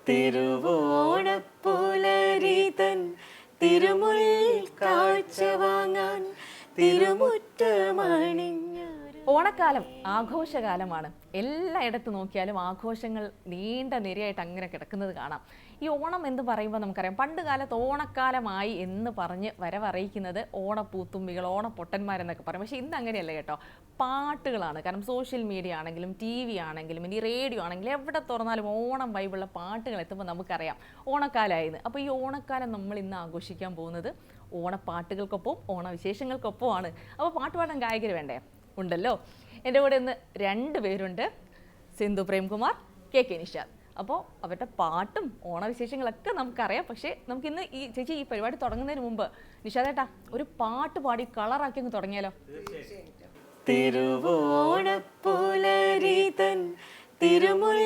തിരുവോണപ്പുലരിതൻ തിരുമുൽ കാഴ്ച വാങ്ങാൻ തിരുമുറ്റമണിഞ്ഞ ഓണക്കാലം ആഘോഷകാലമാണ്. എല്ലായിടത്തും നോക്കിയാലും ആഘോഷങ്ങൾ നീണ്ട നിരയായിട്ട് അങ്ങനെ കിടക്കുന്നത് കാണാം. ഈ ഓണം എന്ന് പറയുമ്പോൾ നമുക്കറിയാം, പണ്ട് കാലത്ത് ഓണക്കാലമായി എന്ന് പറഞ്ഞ് വരവറിയിക്കുന്നത് ഓണപ്പൂത്തുമ്പികൾ, ഓണപ്പൊട്ടന്മാരെന്നൊക്കെ പറയും. പക്ഷേ ഇന്ന് അങ്ങനെയല്ല കേട്ടോ, പാട്ടുകളാണ്. കാരണം സോഷ്യൽ മീഡിയ ആണെങ്കിലും ടി വി ആണെങ്കിലും ഇനി റേഡിയോ ആണെങ്കിലും എവിടെ തുറന്നാലും ഓണം വൈബുള്ള പാട്ടുകൾ എത്തുമ്പോൾ നമുക്കറിയാം ഓണക്കാലമായിരുന്നു. അപ്പോൾ ഈ ഓണക്കാലം നമ്മൾ ഇന്ന് ആഘോഷിക്കാൻ പോകുന്നത് ഓണപ്പാട്ടുകൾക്കൊപ്പം ഓണവിശേഷങ്ങൾക്കൊപ്പമാണ്. അപ്പോൾ പാട്ട് പാടാൻ ഗായകർ വേണ്ടേ? ഉണ്ടല്ലോ. എൻ്റെ കൂടെ ഇന്ന് 2 പേരുണ്ട്, സിന്ധു പ്രേംകുമാർ, കെ നിഷാദ്. അപ്പോൾ അവരുടെ പാട്ടും ഓണവിശേഷങ്ങളൊക്കെ നമുക്കറിയാം. പക്ഷേ നമുക്കിന്ന് ഈ ചേച്ചി ഈ പരിപാടി തുടങ്ങുന്നതിന് മുമ്പ് നിഷാദേട്ടാ ഒരു പാട്ട് പാടി കളറാക്കി അങ്ങ് തുടങ്ങിയാലോ? തിരുവോണപ്പുലരിതൻ തിരുമുൽ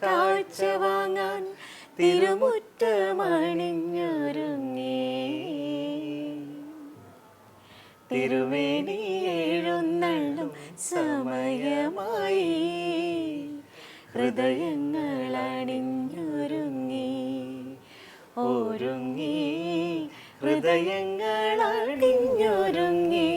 കാഴ്ച വാങ്ങാൻ തിരുമുറ്റമണിഞ്ഞൊരുങ്ങി തിരുവേണി എഴുന്നള്ളും സമയമായി ഹൃദയങ്ങൾ അണിഞ്ഞൊരുങ്ങി ഒരുങ്ങി ഹൃദയങ്ങൾ അണിഞ്ഞൊരുങ്ങി.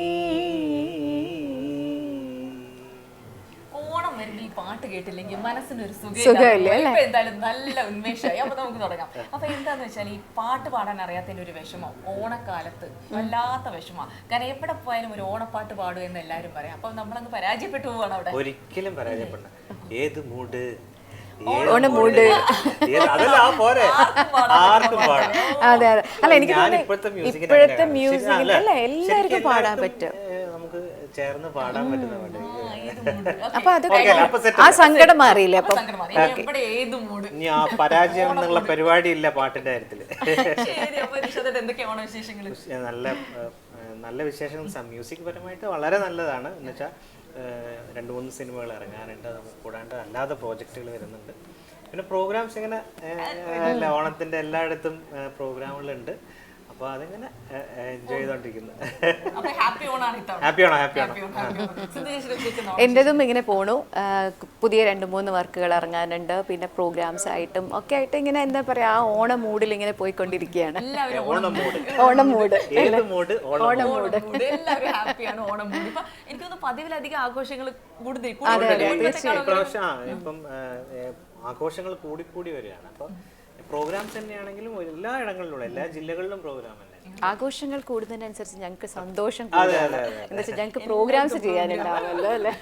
ഓണം വരുമ്പോൾ ഈ പാട്ട് കേട്ടില്ലെങ്കിൽ മനസ്സിനൊരു സുഖമില്ല. എന്തായാലും നല്ല ഉന്മേഷമായി. അപ്പൊ നമുക്ക് തുടങ്ങാം. അപ്പൊ എന്താന്ന് വെച്ചാൽ ഈ പാട്ട് പാടാൻ അറിയാത്തതിന്റെ ഒരു വിഷമം ഓണക്കാലത്ത് വല്ലാത്ത വിഷമമാണ്. കാരണം എവിടെ പോയാലും ഒരു ഓണപ്പാട്ട് പാടും എന്ന് എല്ലാവരും പറയാം. അപ്പൊ നമ്മളങ്ങ് പരാജയപ്പെട്ടു പോവാണ് അവിടെ. ഒരിക്കലും പരാജയപ്പെട. ഏത് മൂഡ് ഓണമൂഡ് അതെ അതെ. അല്ല എനിക്ക് ഇപ്പോഴത്തെ മ്യൂസിക് അല്ല എല്ലാവർക്കും പാടാൻ പറ്റും, നമുക്ക് ചേർന്ന് പാടാൻ പറ്റുന്ന. അപ്പൊ അത് ആ സങ്കടം മാറിയില്ലേ? അപ്പൊ ഇനി ആ പരാജയം എന്നുള്ള പരിപാടി ഇല്ല പാട്ടിന്റെ കാര്യത്തില്. നല്ല നല്ല വിശേഷങ്ങൾ. മ്യൂസിക് പരമായിട്ട് വളരെ നല്ലതാണ്. എന്നുവെച്ചാൽ 2-3 സിനിമകൾ ഇറങ്ങാനുണ്ട്, നമുക്ക് കൂടാണ്ട് അല്ലാതെ പ്രോജക്റ്റുകൾ വരുന്നുണ്ട്. പിന്നെ പ്രോഗ്രാംസ് ഇങ്ങനെ ഓണത്തിന്റെ എല്ലായിടത്തും പ്രോഗ്രാമുകളുണ്ട്. അപ്പൊ അതിങ്ങനെ എൻജോയ് ചെയ്തോണ്ടിരിക്കുന്നു. ഹാപ്പി ആണോ? എൻ്റെതും ഇങ്ങനെ പോണു. പുതിയ 2-3 വർക്കുകൾ ഇറങ്ങാനുണ്ട്. പിന്നെ പ്രോഗ്രാംസ് ആയിട്ടും ഒക്കെ ആയിട്ട് ഇങ്ങനെ എന്താ പറയാ, ആ ഓണ മൂഡിൽ ഇങ്ങനെ പോയിക്കൊണ്ടിരിക്കുകയാണ്. എനിക്കൊന്ന് പതിവിലധികം ആഘോഷങ്ങൾ ഇപ്പം ആഘോഷങ്ങൾ കൂടിക്കൂടി വരികയാണ്. അപ്പൊ പ്രോഗ്രാംസ് തന്നെയാണെങ്കിലും എല്ലാ ഇടങ്ങളിലും എല്ലാ ജില്ലകളിലും പ്രോഗ്രാം അല്ലേ. ആഘോഷങ്ങൾ കൂടുന്നതിനനുസരിച്ച് ഞങ്ങൾക്ക് സന്തോഷം കൂടുതലാണ്. എന്താ വെച്ചാൽ ഞങ്ങൾക്ക് പ്രോഗ്രാംസ് ചെയ്യാനുണ്ടാവുമല്ലോ അല്ലേ.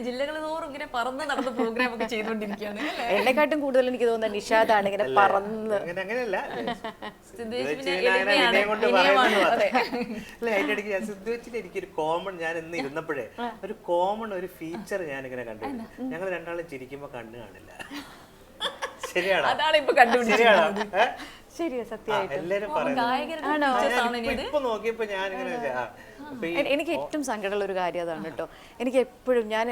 ജില്ലകൾ തോറും ഇങ്ങനെ പറന്ന് നടന്ന് പ്രോഗ്രാം ഒക്കെ ചെയ്തുകൊണ്ടിരിക്കുകയാണ്. എന്നെക്കാട്ടും കൂടുതൽ എനിക്ക് തോന്നുന്നത് നിഷാദാണ് ഇങ്ങനെ പറന്ന്. അങ്ങനെയല്ല, എനിക്കൊരു കോമൺ, ഞാൻ ഇന്ന് ഇരുന്നപ്പോഴേ ഒരു കോമൺ ഒരു ഫീച്ചർ ഞാനിങ്ങനെ കണ്ടു. ഞങ്ങൾ രണ്ടാളും ചിരിക്കുമ്പോ കണ്ണ് കാണില്ല. ശരിയാണ്, അതാണ് ഇപ്പൊ കണ്ടുപിടിച്ചത്. ശരിയാ, സത്യമായിട്ട് എല്ലാരും ഇപ്പൊ നോക്കിയപ്പോ ഞാനിങ്ങനെ. എനിക്ക് ഏറ്റവും സങ്കടമുള്ള ഒരു കാര്യം അതാണ് കേട്ടോ. എനിക്ക് ഞാൻ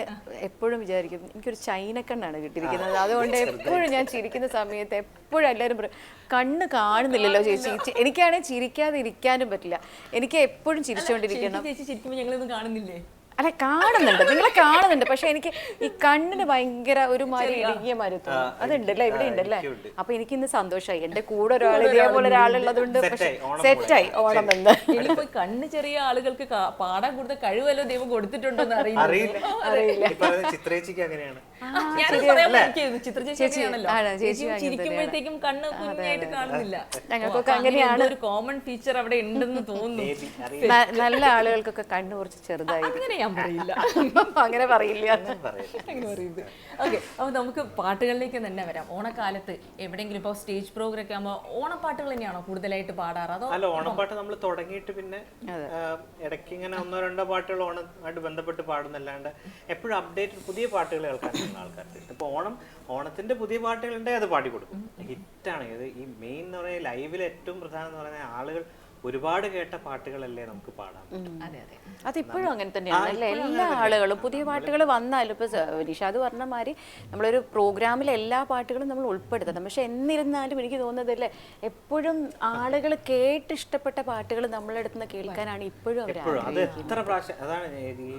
എപ്പോഴും വിചാരിക്കും എനിക്കൊരു ചൈനക്കണ്ണാണ് കിട്ടിയിരിക്കുന്നത്. അതുകൊണ്ട് എപ്പോഴും ഞാൻ ചിരിക്കുന്ന സമയത്ത് എപ്പോഴും എല്ലാവരും പറയും കണ്ണ് കാണുന്നില്ലല്ലോ ചേച്ചി. എനിക്കാണെങ്കിൽ ചിരിക്കാതെ ഇരിക്കാനും പറ്റില്ല. എനിക്ക് എപ്പോഴും ചിരിച്ചുകൊണ്ടിരിക്കണം. ഞങ്ങളൊന്നും കാണുന്നില്ലേ? അല്ല, കാണുന്നുണ്ട്, നിങ്ങളെ കാണുന്നുണ്ട്. പക്ഷെ എനിക്ക് ഈ കണ്ണിന് ഭയങ്കര ഒരുമാതിരി ഇടുങ്ങിയ മാതിരി തോന്നും. അതുണ്ടല്ലേ, ഇവിടെ ഉണ്ടല്ലേ. അപ്പൊ എനിക്ക് ഇന്ന് സന്തോഷമായി, എന്റെ കൂടെ ഒരാൾ ഇതേപോലെ ഒരാളുള്ളതുകൊണ്ട് സെറ്റായി ഓണം എന്ന്. ഇനിയിപ്പോ കണ്ണ് ചെറിയ ആളുകൾക്ക് പാടാൻ കൊടുത്ത കഴിവല്ലോ ദൈവം കൊടുത്തിട്ടുണ്ടോന്ന് അറിയില്ല. ചിരിക്കുമ്പോഴത്തേക്കും കണ്ണ് കുഞ്ഞായിട്ട് കാണുന്നില്ല. ഞങ്ങൾക്കൊക്കെ അങ്ങനെയാണ്. ഒരു കോമൺ ഫീച്ചർ അവിടെ ഉണ്ടെന്ന് തോന്നുന്നു. നല്ല ആളുകൾക്കൊക്കെ കണ്ണ് കുറച്ച് ചെറുതായി. അങ്ങനെ പറയില്ല. ഓക്കെ, അപ്പൊ നമുക്ക് പാട്ടുകളിലേക്ക് തന്നെ വരാം. ഓണക്കാലത്ത് എവിടെയെങ്കിലും ഇപ്പൊ സ്റ്റേജ് പ്രോഗ്രാം ഒക്കെ ആകുമ്പോൾ ഓണപ്പാട്ടുകൾ തന്നെയാണോ കൂടുതലായിട്ട് പാടാറ്? അതോ അല്ല, ഓണപ്പാട്ട് നമ്മൾ തുടങ്ങിയിട്ട് പിന്നെ ഇടയ്ക്ക് ഇങ്ങനെ 1-2 പാട്ടുകൾ ഓണമായിട്ട് ബന്ധപ്പെട്ട് പാടുന്നല്ലാണ്ട് എപ്പോഴും അപ്ഡേറ്റഡ് പുതിയ പാട്ടുകൾ കേൾക്കാനുള്ള ആൾക്കാർക്ക്. ഇപ്പൊ ഓണത്തിന്റെ പുതിയ പാട്ടുകളുണ്ടെങ്കിൽ അത് പാടിക്കൊടുക്കും. ഹിറ്റാണ് ഇത്. ഈ മെയിൻ എന്ന് പറയുന്നത് ലൈവിൽ ഏറ്റവും പ്രധാനം എന്ന് പറയുന്നത് ആളുകൾ ഒരുപാട് കേട്ട പാട്ടുകളല്ലേ നമുക്ക് പാടാം. അതിപ്പോഴും അങ്ങനെ തന്നെയാണ് അല്ലേ. എല്ലാ ആളുകളും പുതിയ പാട്ടുകൾ വന്നാലും ഇപ്പൊ നിഷാദ് പറഞ്ഞ മാതിരി നമ്മളൊരു പ്രോഗ്രാമിൽ എല്ലാ പാട്ടുകളും നമ്മൾ ഉൾപ്പെടുത്തണം. പക്ഷെ എന്നിരുന്നാലും എനിക്ക് തോന്നുന്നതല്ലേ, എപ്പോഴും ആളുകൾ കേട്ട് ഇഷ്ടപ്പെട്ട പാട്ടുകൾ നമ്മളെടുത്ത് നിന്ന് കേൾക്കാനാണ് ഇപ്പോഴും അവർ. അത് എത്ര പ്രാവശ്യം, അതാണ് ഈ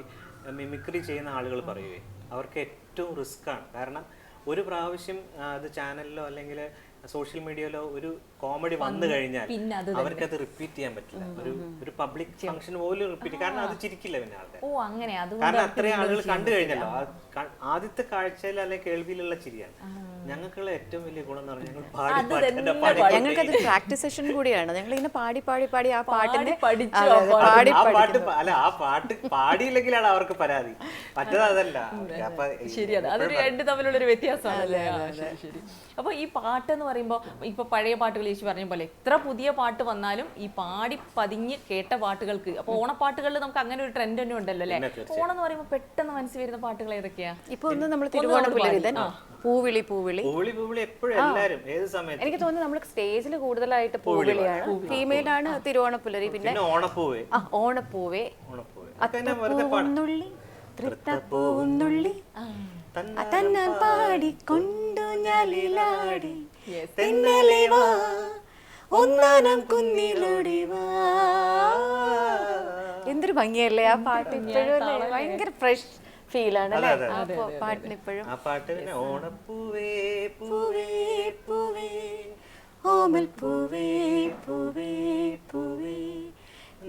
മിമിക്രി ചെയ്യുന്ന ആളുകൾ പറയുവേ, അവർക്ക് ഏറ്റവും റിസ്ക് ആണ്. കാരണം ഒരു പ്രാവശ്യം അത് ചാനലിലോ അല്ലെങ്കിൽ സോഷ്യൽ മീഡിയയിലോ ഒരു കോമഡി വന്നു കഴിഞ്ഞാൽ അവർക്കത് റിപ്പീറ്റ് ചെയ്യാൻ പറ്റില്ല. ഒരു പബ്ലിക് ഫംഗ്ഷൻ പോലും റിപ്പീറ്റ്, കാരണം അത് ചിരിക്കില്ല പിന്നെ ആൾക്കാർ. ഓ അങ്ങനെ, കാരണം അത്രയും ആളുകൾ കണ്ടു കഴിഞ്ഞല്ലോ. ആദ്യത്തെ കാഴ്ചയിൽ അല്ലെങ്കിൽ കേൾവിയിലുള്ള ചിരിയാണ്. ഞങ്ങൾക്കുള്ള ഏറ്റവും വലിയ ഗുണം എന്ന് പറഞ്ഞാൽ ഞങ്ങൾ ഞങ്ങൾക്ക് അത് പ്രാക്ടീസ് സെഷൻ കൂടിയാണ്. ഞങ്ങൾ ഇങ്ങനെ പാടി പാടി പാടി ആ പാട്ടിന്റെ ആ പാട്ട് പാടിയില്ലെങ്കിലാണ് അവർക്ക് പരാതി, മറ്റത് അതല്ല. ശരിയാണ്, അതൊരു രണ്ട് തമ്മിലുള്ളൊരു വ്യത്യാസമാണല്ലേ. ശരി. അപ്പൊ ഈ പാട്ടെന്ന് പറയുമ്പോൾ ഇപ്പൊ പഴയ പാട്ടുകൾ ചേച്ചി പറഞ്ഞ പോലെ എത്ര പുതിയ പാട്ട് വന്നാലും ഈ പാടി പതിഞ്ഞ് കേട്ട പാട്ടുകൾക്ക്, അപ്പൊ ഓണപ്പാട്ടുകളിൽ നമുക്ക് അങ്ങനെ ഒരു ട്രെൻഡ് തന്നെ ഉണ്ടല്ലോ അല്ലെ. ഓണം എന്ന് പറയുമ്പോൾ പെട്ടെന്ന് മനസ്സിൽ വരുന്ന പാട്ടുകൾ ഏതൊക്കെയാ? ഇപ്പൊ ഒന്ന് നമ്മൾ തിരുവോണപ്പുലരിതൻ, പൂവിളി പൂവിളി പൂവിളി എപ്പോഴും എല്ലാരും ഏത് സമയത്ത്. എനിക്ക് തോന്നുന്നു നമ്മൾ സ്റ്റേജിൽ കൂടുതലായിട്ട് പൂവിളിയാണ്, ഫീമെയിൽ ആണ് തിരുവോണപ്പുലരി, പിന്നെ ഓണപ്പൂവേ ഓണപ്പൂവേ, അത്തപ്പൂന്നുള്ളി തൃത്തപ്പൂന്നുള്ളി തന്നാൻ പാടിക്കൊണ്ടു ഞാലിലാടി തെന്നലെ വാ ഒന്നാനം കുന്നിലൂടെ വാ. എന്തൊരു ഭംഗിയല്ലേ ആ പാട്ട്, ഇപ്പോഴും ഭയങ്കര ഫ്രഷ് ഫീലാണ് അല്ലേ അപ്പൊ പാട്ടിന് ഇപ്പോഴും. ആ പാട്ട് പിന്നെ ഓണപ്പൂവേ പൂവേ പൂവേ ഓമൽ പൂവേ പൂവേ പൂവേ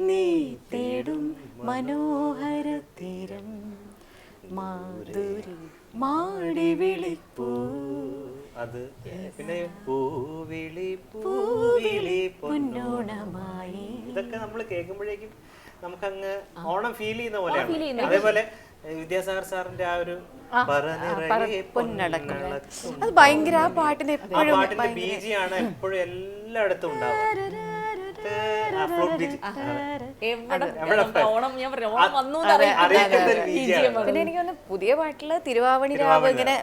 നീ തേടും മനോഹര തീരം മാധുരി മാടി വിളിപ്പൂ. അത് പിന്നെ പൂവിളി പൂവിളി പൊന്നോണമായി. ഇതൊക്കെ നമ്മൾ കേൾക്കുമ്പോഴേക്കും നമുക്കങ്ങ് ഓണം ഫീൽ ചെയ്യുന്ന പോലെയാണ്. അതേപോലെ വിദ്യാസാഗർ സാറിന്റെ ആ ഒരു പൊന്നടക്കം, അത് ഭയങ്കര ആ പാട്ടിന്റെ ബീജിയാണ് എപ്പോഴും എല്ലായിടത്തും ഉണ്ടാവും. പിന്നെ എനിക്ക് തോന്നുന്നു പുതിയ പാട്ടില് തിരുവാവണി രാവ്, ഇങ്ങനെ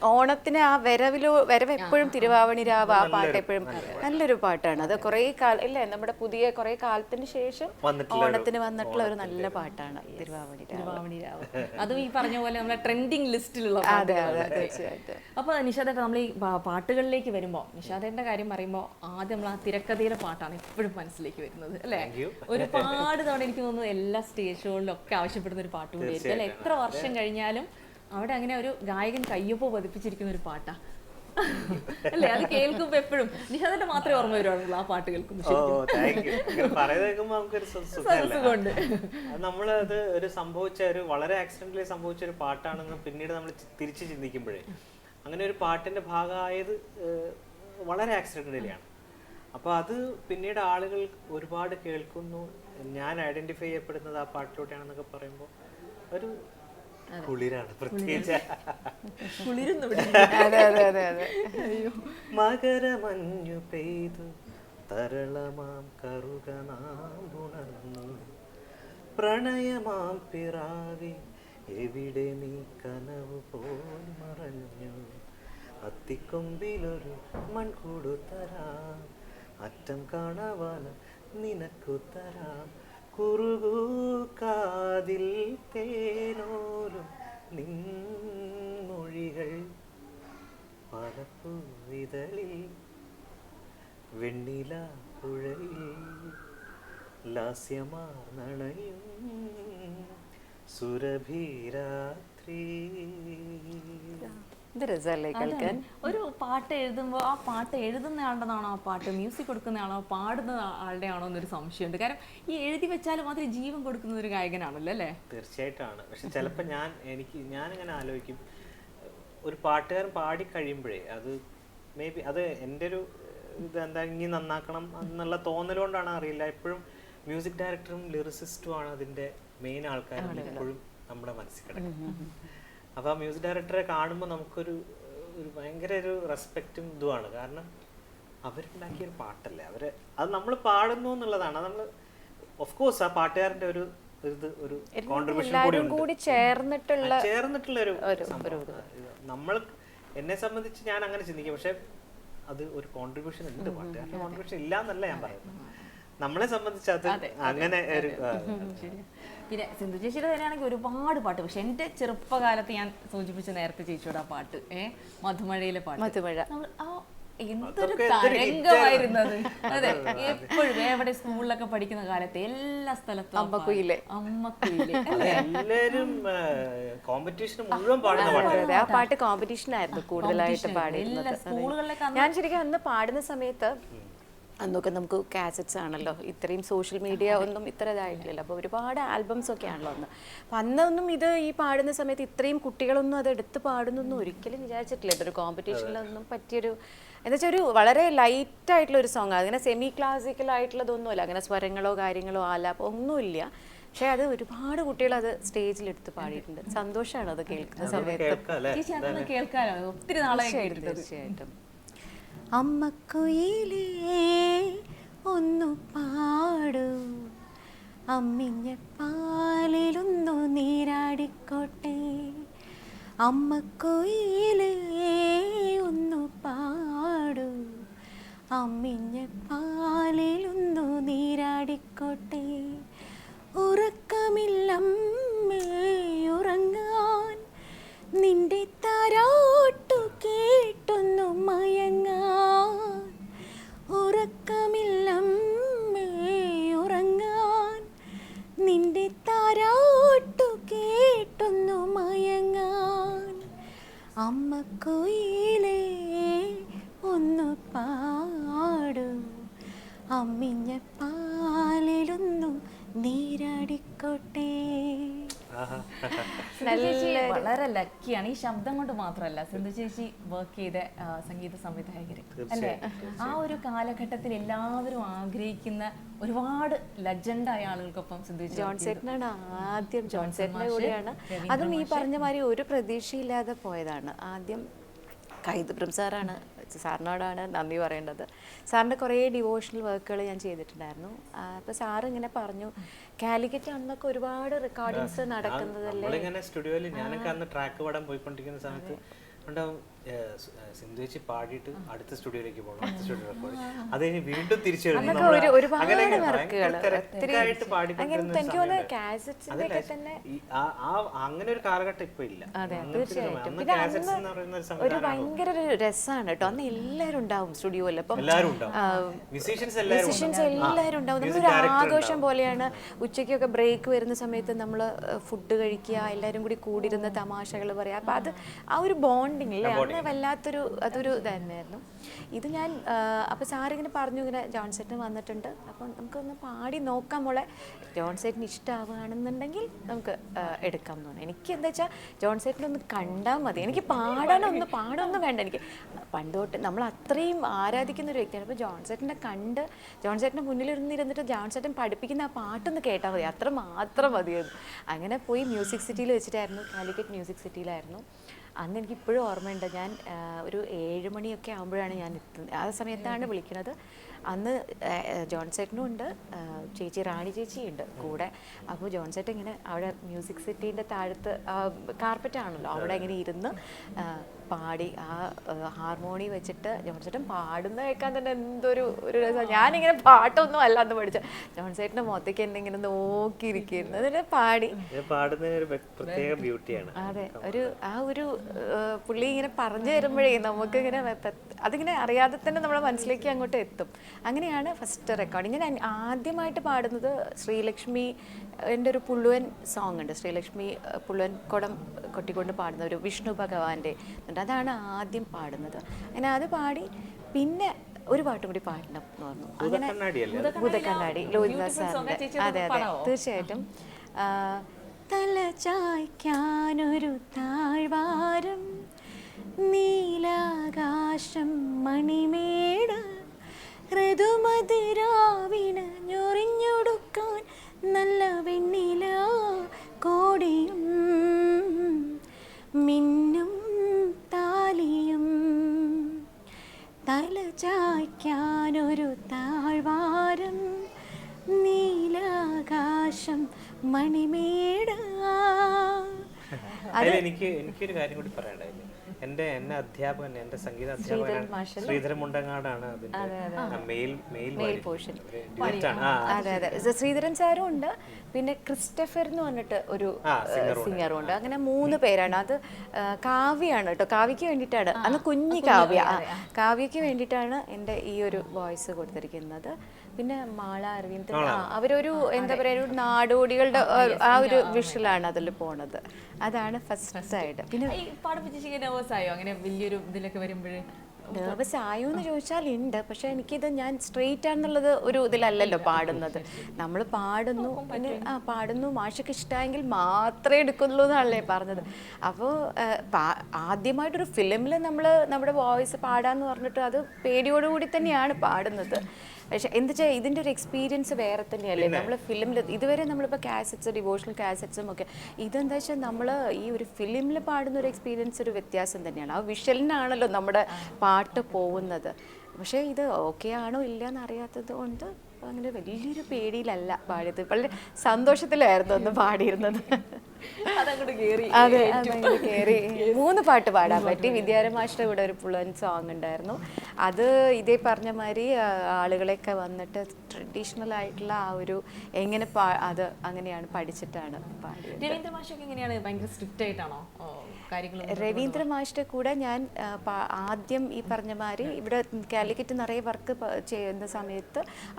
ഓണത്തിന് ആ വരവ് എപ്പോഴും തിരുവാവണി രാവ്, ആ പാട്ട് എപ്പോഴും നല്ലൊരു പാട്ടാണ്. അത് കുറെ കാലം ഇല്ലേ, നമ്മുടെ പുതിയ കുറെ കാലത്തിന് ശേഷം ഓണത്തിന് വന്നിട്ടുള്ള ഒരു നല്ല പാട്ടാണ് തിരുവാവണി രാവ്. അതും ഈ പറഞ്ഞ പോലെ നമ്മുടെ ട്രെൻഡിങ് ലിസ്റ്റിലുള്ള. അപ്പൊ നിഷാദേട്ട, നമ്മൾ ഈ പാട്ടുകളിലേക്ക് വരുമ്പോ നിഷാദേട്ടന്റെ കാര്യം പറയുമ്പോ ആദ്യം നമ്മൾ ആ തിരക്കഥയിലെ പാട്ടാണ് എപ്പോഴും മനസ്സിലേക്ക് വരുന്നത് അല്ലെ. ഒരുപാട് തവണ എനിക്ക് തോന്നുന്നു എല്ലാ സ്റ്റേജ് ഷോകളിലും ഒക്കെ ആവശ്യപ്പെടുന്ന ഒരു പാട്ട് കൂടിയായിരിക്കും അല്ലെ. എത്ര വർഷം കഴിഞ്ഞാലും അവിടെ അങ്ങനെ ഒരു ഗായകൻ കയ്യൊപ്പ് പതിപ്പിച്ചിരിക്കുന്ന ഒരു പാട്ടാ അല്ലെ. അത് കേൾക്കുമ്പോ എപ്പോഴും നിഷാദേട്ട മാത്രമേ ഓർമ്മ വരുവാണല്ലോ ആ പാട്ട് കേൾക്കുമ്പോൾ. നമ്മളത് ഒരു വളരെ ആക്സിഡന്റലി സംഭവിച്ച ഒരു പാട്ടാണെന്ന് പിന്നീട് നമ്മൾ തിരിച്ച് ചിന്തിക്കുമ്പോഴേ അങ്ങനെ ഒരു പാട്ടിന്റെ ഭാഗമായത് വളരെ ആക്സിഡന്റലിയാണ്. അപ്പോൾ അത് പിന്നീട് ആളുകൾ ഒരുപാട് കേൾക്കുന്നു, ഞാൻ ഐഡന്റിഫൈ ചെയ്യപ്പെടുന്നത് ആ പാട്ടിലൂടെയാണെന്നൊക്കെ പറയുമ്പോൾ ഒരു കുളിരാണ്. പ്രത്യേകിച്ച് മകരമഞ്ഞു പെയ്തു തരളമാം കറുക നാം ഉണർന്നു, പ്രണയമാം പിറാവി എവിടെ നീ കനവ് പോൽ മറഞ്ഞു, അത്തിക്കൊമ്പിലൊരു മൺകൂടു തരാം, അറ്റം കാണാവാൻ നിനക്കു തരാം, കുറുകൂ കാതിൽ തേനോലും നിൻമൊഴികൾ, പലപ്പൂവിതളിൽ വെണ്ണില പുഴയിൽ ലാസ്യമാർന്നണയും സുരഭിരാത്രി. ഒരു പാട്ട് എഴുതുമ്പോൾ ആ പാട്ട് എഴുതുന്ന ആളുടെതാണോ ആ പാട്ട്, മ്യൂസിക് കൊടുക്കുന്ന ആളോ പാടുന്ന ആളുടെ ആണോ എന്നൊരു സംശയമുണ്ട്. കാരണം ഈ എഴുതി വെച്ചാലും മാത്രമേ ജീവൻ കൊടുക്കുന്ന ഒരു ഗായകനാണല്ലോ അല്ലേ. തീർച്ചയായിട്ടാണ്. പക്ഷെ ചിലപ്പോൾ ഞാനിങ്ങനെ ആലോചിക്കും, ഒരു പാട്ടുകാരൻ പാടി കഴിയുമ്പോഴേ അത് മേ ബി അത് എൻ്റെ ഒരു ഇതെന്താ ഇനി നന്നാക്കണം എന്നുള്ള തോന്നലുകൊണ്ടാണ് അറിയില്ല, എപ്പോഴും മ്യൂസിക് ഡയറക്ടറും ലിറിസിസ്റ്റും ആണ് അതിൻ്റെ മെയിൻ ആൾക്കാരും എപ്പോഴും നമ്മുടെ മനസ്സിൽ കിടക്കും. അപ്പോൾ ആ മ്യൂസിക് ഡയറക്ടറെ കാണുമ്പോൾ നമുക്കൊരു ഭയങ്കര ഒരു റെസ്പെക്റ്റും ഇതുമാണ്. കാരണം അവരുണ്ടാക്കിയൊരു പാട്ടല്ലേ, അത് നമ്മൾ പാടുന്നു എന്നുള്ളതാണ്. നമ്മൾ ഓഫ് കോഴ്സ് ആ പാട്ടുകാരൻ്റെ ഒരു കോൺട്രിബ്യൂഷൻ കൂടി ചേർന്നിട്ടുള്ള ഒരു നമ്മൾ എന്നെ സംബന്ധിച്ച് ഞാൻ അങ്ങനെ ചിന്തിക്കും. പക്ഷെ അത് ഒരു കോൺട്രിബ്യൂഷൻ ഉണ്ട്, പാട്ടുകാരുടെ കോൺട്രിബ്യൂഷൻ ഇല്ല എന്നല്ല ഞാൻ പറയുന്നത്. നമ്മളെ സംബന്ധിച്ച് അത് അങ്ങനെ ഒരു. പിന്നെ സിന്ധു ചേച്ചിയുടെ തന്നെയാണെങ്കിൽ ഒരുപാട് പാട്ട്, പക്ഷെ എൻ്റെ ചെറുപ്പകാലത്ത് ഞാൻ സൂചിപ്പിച്ച നേരത്തെ ചേച്ചിയുടെ ആ പാട്ട് മധുമഴയിലെ പാട്ട്, മധുമഴ എന്തൊരു തരംഗമായിരുന്നത്. അതെ, എപ്പോഴും എവിടെ സ്കൂളിലൊക്കെ പഠിക്കുന്ന കാലത്ത് എല്ലാ സ്ഥലത്തും അമ്മക്കുയിലെ എല്ലാരും കോമ്പറ്റീഷൻ മുഴുവൻ പാടുന്ന പാട്ടാണ്. ആ പാട്ട് കോമ്പറ്റീഷൻ ആയിരുന്നു കൂടുതലായിട്ട് പാടിയിരുന്നത്. ഞാൻ ശരിക്കും അന്ന് പാടുന്ന സമയത്ത് അന്നൊക്കെ നമുക്ക് കാസറ്റ്സ് ആണല്ലോ, ഇത്രയും സോഷ്യൽ മീഡിയ ഒന്നും ഇത്ര ഇതായിട്ടില്ലല്ലോ, അപ്പോൾ ഒരുപാട് ആൽബംസ് ഒക്കെ ആണല്ലോ അന്ന്. അപ്പം അന്നൊന്നും ഇത് ഈ പാടുന്ന സമയത്ത് ഇത്രയും കുട്ടികളൊന്നും അത് എടുത്ത് പാടുന്നൊന്നും ഒരിക്കലും വിചാരിച്ചിട്ടില്ല. ഇതൊരു കോമ്പറ്റീഷനിലൊന്നും പറ്റിയൊരു എന്താ വെച്ചാൽ ഒരു വളരെ ലൈറ്റ് ആയിട്ടുള്ള ഒരു സോങ്, അങ്ങനെ സെമി ക്ലാസിക്കൽ ആയിട്ടുള്ളതൊന്നുമല്ല, അങ്ങനെ സ്വരങ്ങളോ കാര്യങ്ങളോ ആലാപോ ഒന്നുമില്ല. പക്ഷെ അത് ഒരുപാട് കുട്ടികൾ അത് സ്റ്റേജിലെടുത്ത് പാടിയിട്ടുണ്ട്. സന്തോഷമാണ് അത് കേൾക്കുന്ന സമയത്ത്. കേൾക്കാനോ ഒത്തിരി നാളെ തീർച്ചയായിട്ടും. അമ്മക്കുയിലേ ഒന്നു പാടൂ, അമ്മിഞ്ഞ പാലിലൊന്നു നീരാടിക്കോട്ടെ. അമ്മക്കുയിലേ ഒന്നു പാടൂ, അമ്മിഞ്ഞ പാലിലൊന്നു നീരാടിക്കോട്ടെ. ഉറക്കമില്ലമ്മേ ഉറങ്ങാൻ, നിന്റെ താരാട്ടു കേട്ടൊന്നു മയങ്ങാൻ. ഉറക്കമില്ലമ്മേ ഉറങ്ങാൻ, നിന്റെ താരാട്ടു കേട്ടൊന്നു മയങ്ങാൻ. അമ്മക്കുയിലേ ഒന്നു പാടൂ, അമ്മിഞ്ഞ പാലിലൊന്നു നീരാടിക്കോട്ടെ. വളരെ ലക്കിയാണ്. ഈ ശബ്ദം കൊണ്ട് മാത്രമല്ല, സിന്ധു ചേച്ചി വർക്ക് ചെയ്ത സംഗീത സംവിധായകര് അല്ലേ, ആ ഒരു കാലഘട്ടത്തിൽ എല്ലാവരും ആഗ്രഹിക്കുന്ന ഒരുപാട് ലെജൻഡായ ആളുകൾക്കൊപ്പം സിന്ധു ചേച്ചി. ജോൺസേട്ടനാണ് ആദ്യം, ജോൺസേട്ടൻ്റെ കൂടെയാണ്. അതും ഈ പറഞ്ഞ മാതിരി ഒരു പ്രതീക്ഷയില്ലാതെ പോയതാണ്. ആദ്യം കൈതപ്രം സാറാണ്, സാറിനോടാണ് നന്ദി പറയേണ്ടത്. സാറിൻ്റെ കുറേ ഡിവോഷണൽ വർക്കുകൾ ഞാൻ ചെയ്തിട്ടുണ്ടായിരുന്നു. അപ്പോൾ സാറ് ഇങ്ങനെ പറഞ്ഞു, കാലിക്കറ്റ് അന്നൊക്കെ ഒരുപാട് റെക്കോർഡിങ്സ് നടക്കുന്നതല്ലേ. സ്റ്റുഡിയോയിൽ ഞാനൊക്കെ അന്ന് ട്രാക്ക് പാടാൻ പോയിക്കൊണ്ടിരിക്കുന്ന സമയത്ത് ഉണ്ടാവും സിന്ധു ചേച്ചി പാടിയിട്ട് അടുത്ത സ്റ്റുഡിയോയിലേക്ക് പോകണം, അടുത്ത സ്റ്റുഡിയോ റെക്കോർഡ്, അത് കഴിഞ്ഞ് വീണ്ടും തിരിച്ചു അങ്ങനെ ഒരു കാലഘട്ടം ഇപ്പൊ ഇല്ല. ഒരു ഭയങ്കര ഒരു രസമാണ് കേട്ടോ. അന്ന് എല്ലാവരും ഉണ്ടാവും സ്റ്റുഡിയോയിൽ. അപ്പം മ്യൂസീഷ്യൻസ് എല്ലാവരും ഉണ്ടാവും. നമ്മളൊരു ആഘോഷം പോലെയാണ്. ഉച്ചയ്ക്കൊക്കെ ബ്രേക്ക് വരുന്ന സമയത്ത് നമ്മൾ ഫുഡ് കഴിക്കുക, എല്ലാവരും കൂടി കൂടിയിരുന്ന് തമാശകൾ പറയുക. അപ്പം അത് ആ ഒരു ബോണ്ടിങ് അല്ലേ, അന്ന് വല്ലാത്തൊരു അതൊരു ഇതായിരുന്നു. ഇത് ഞാൻ അപ്പോൾ സാറിങ്ങനെ പറഞ്ഞു, ഇങ്ങനെ ജോൺസേട്ടൻ വന്നിട്ടുണ്ട്, അപ്പം നമുക്കൊന്ന് പാടി നോക്കാം മോളെ, ജോൺസേട്ടന് ഇഷ്ടമാവുകയാണെന്നുണ്ടെങ്കിൽ നമുക്ക് എടുക്കാം എന്ന് പറഞ്ഞു. എനിക്ക് എന്താ വെച്ചാൽ ജോൺസേട്ടനൊന്ന് കണ്ടാൽ മതി, എനിക്ക് പാടൊന്നും വേണ്ട. എനിക്ക് പണ്ട് തൊട്ട് നമ്മൾ അത്രയും ആരാധിക്കുന്ന ഒരു വ്യക്തിയാണ്. അപ്പോൾ ജോൺസേട്ടനെ കണ്ട് ജോൺസേട്ടൻ്റെ മുന്നിലിരുന്നിരുന്നിട്ട് ജോൺസേട്ടൻ പഠിപ്പിക്കുന്ന ആ പാട്ടൊന്ന് കേട്ടാൽ മതി, അത്ര മാത്രം മതിയായിരുന്നു. അങ്ങനെ പോയി മ്യൂസിക് സിറ്റിയിൽ വെച്ചിട്ടായിരുന്നു, കാലിക്കറ്റ് മ്യൂസിക് സിറ്റിയിലായിരുന്നു. അന്ന് എനിക്കിപ്പോഴും ഓർമ്മയുണ്ട്, ഞാൻ ഒരു 7 മണിയൊക്കെ ആകുമ്പോഴാണ് ഞാൻ എത്തുന്നത്. ആ സമയത്താണ് വിളിക്കുന്നത്. അന്ന് ജോൺസേട്ടനും ഉണ്ട്, ചേച്ചി റാണി ചേച്ചിയുണ്ട് കൂടെ. അപ്പോൾ ജോൺസേട്ടൻ ഇങ്ങനെ അവിടെ മ്യൂസിക് സിറ്റീൻ്റെ താഴത്ത് കാർപ്പറ്റാണല്ലോ, അവിടെ ഇങ്ങനെ ഇരുന്ന് പാടി ആ ഹാർമോണി വെച്ചിട്ട് ജോൺസേട്ടൻ പാടുന്ന കേൾക്കാൻ തന്നെ എന്തൊരു രസം. ഞാനിങ്ങനെ പാട്ടൊന്നും അല്ല അന്ന് പഠിച്ച, ജോൺസേട്ടൻ്റെ മുഖത്തേക്ക് എന്നെ ഇങ്ങനെ നോക്കിയിരിക്കുന്നു, അതിനെ പാടി പ്രത്യേക ബ്യൂട്ടിയാണ്. അതെ, ആ ഒരു പുള്ളി ഇങ്ങനെ പറഞ്ഞു തരുമ്പോഴേ നമുക്കിങ്ങനെ അതിങ്ങനെ അറിയാതെ തന്നെ നമ്മുടെ മനസ്സിലേക്ക് അങ്ങോട്ട് എത്തും. അങ്ങനെയാണ് ഫസ്റ്റ് റെക്കോർഡിങ്. ഞാൻ ആദ്യമായിട്ട് പാടുന്നത് ശ്രീലക്ഷ്മി എൻ്റെ ഒരു പുള്ളുവൻ സോങ് ഉണ്ട്, ശ്രീലക്ഷ്മി പുള്ളുവൻ കുടം കൊട്ടിക്കൊണ്ട് പാടുന്ന ഒരു വിഷ്ണു ഭഗവാന്റെ, അതാണ് ആദ്യം പാടുന്നത്. അങ്ങനെ അത് പാടി പിന്നെ ഒരു പാട്ടും കൂടി പാടണം എന്ന് പറഞ്ഞു. അങ്ങനെ ഭൂതക്കണ്ണാടി ലോഹിതദാസ് സാറിൻ്റെ. അതെ അതെ തീർച്ചയായിട്ടും. തല ചായ്ക്കാനൊരു താഴ്വാരം, നീലാകാശം മണിമേട, ഋതുമതിരാവിന് ഞൊറിഞ്ഞൊടുക്കാൻ നല്ല വെണ്ണില കോടിയും മിന്നും താലിയും. തല ചായ്ക്കാനൊരു താഴ്വാരം, നീലാകാശം മണിമേട. എനിക്കൊരു കാര്യം കൂടി പറയണ്ടായില്ലേ, എന്നെ അധ്യാപകൻ, എന്റെ സംഗീത അധ്യാപകൻ ശ്രീധരൻ മുണ്ടങ്ങാടാണ് അതിന്റെ മെയിൽ പോർഷൻ. അതെ അതെ, ശ്രീധരൻ സാറും ഉണ്ട്, പിന്നെ ക്രിസ്റ്റഫർ എന്ന് പറഞ്ഞിട്ട് ഒരു സിംഗറും ഉണ്ട്. അങ്ങനെ 3 പേരാണ്. അത് കാവ്യാണ് കേട്ടോ, കാവ്യക്ക് വേണ്ടിയിട്ടാണ്, അന്ന് കുഞ്ഞി കാവ്യക്ക് വേണ്ടിയിട്ടാണ് എൻ്റെ ഈ ഒരു വോയിസ് കൊടുത്തിരിക്കുന്നത്. പിന്നെ മാള അരവിന്ദ്, അവരൊരു എന്താ പറയുക, ഒരു നാടോടികളുടെ ആ ഒരു വിഷ്വലാണ് അതിൽ പോണത്. അതാണ് ഫസ്റ്റ് ആയിട്ട്. പിന്നെ അങ്ങനെ വലിയൊരു ഇതിലൊക്കെ വരുമ്പോഴേ നെർവസ് ആയോ എന്ന് ചോദിച്ചാൽ ഉണ്ട്, പക്ഷെ എനിക്കിത് ഞാൻ സ്ട്രെയിറ്റ് ആണെന്നുള്ളത് ഒരു ഇതിലല്ലല്ലോ പാടുന്നത്. നമ്മൾ പാടുന്നു, പിന്നെ പാടുന്നു, മാഷക്ക് ഇഷ്ടമെങ്കിൽ മാത്രമേ എടുക്കുന്നുള്ളൂ എന്നാണല്ലേ പറഞ്ഞത്. അപ്പോൾ ആദ്യമായിട്ടൊരു ഫിലിമിൽ നമ്മൾ നമ്മുടെ വോയിസ് പാടാന്ന് പറഞ്ഞിട്ട് അത് പേടിയോടുകൂടി തന്നെയാണ് പാടുന്നത്. പക്ഷെ എന്താ വെച്ചാൽ ഇതിൻ്റെ ഒരു എക്സ്പീരിയൻസ് വേറെ തന്നെയല്ലേ. നമ്മൾ ഫിലിമിൽ ഇതുവരെ നമ്മളിപ്പോൾ കാസറ്റ്സ്, ഡിവോഷണൽ കാസറ്റ്സും ഒക്കെ, ഇതെന്താ വെച്ചാൽ നമ്മൾ ഈ ഒരു ഫിലിമിൽ പാടുന്ന ഒരു എക്സ്പീരിയൻസ് ഒരു വ്യത്യാസം തന്നെയാണ്. ആ വിഷ്വലിനാണല്ലോ നമ്മുടെ പാട്ട് പോകുന്നത്. പക്ഷേ ഇത് ഓക്കെ ആണോ ഇല്ല എന്നറിയാത്തത് കൊണ്ട് അങ്ങനെ വലിയൊരു പേടിയിലല്ല പാടിയത്. വളരെ സന്തോഷത്തിലായിരുന്നു ഒന്ന് പാടിയിരുന്നത്. അതങ്ങോട്ട് കേറി. അതെ, അതങ്ങനെ കയറി 3 പാട്ട് പാടാൻ പറ്റി. വിദ്യാരമാഷ്ട ഇവിടെ ഒരു പുള്ളൻ സോങ് ഉണ്ടായിരുന്നു. അത് ഇതേ പറഞ്ഞ മാതിരി ആളുകളെയൊക്കെ വന്നിട്ട് ട്രഡീഷണൽ ആയിട്ടുള്ള ആ ഒരു എങ്ങനെ അത് അങ്ങനെയാണ് പഠിച്ചിട്ടാണ് പാടിയത്. രവീന്ദ്ര മാഷൊക്കെ എങ്ങനെയാണ്, ഭയങ്കര സ്ട്രിക്റ്റ് ആയിട്ടാണോ കാര്യങ്ങൾ? രവീന്ദ്ര മാഷിന്റെ കൂടെ ഞാൻ ആദ്യം ഈ പറഞ്ഞ മാതിരി ഇവിടെ കാലിക്കറ്റ് നിറയെ വർക്ക് ചെയ്യുന്ന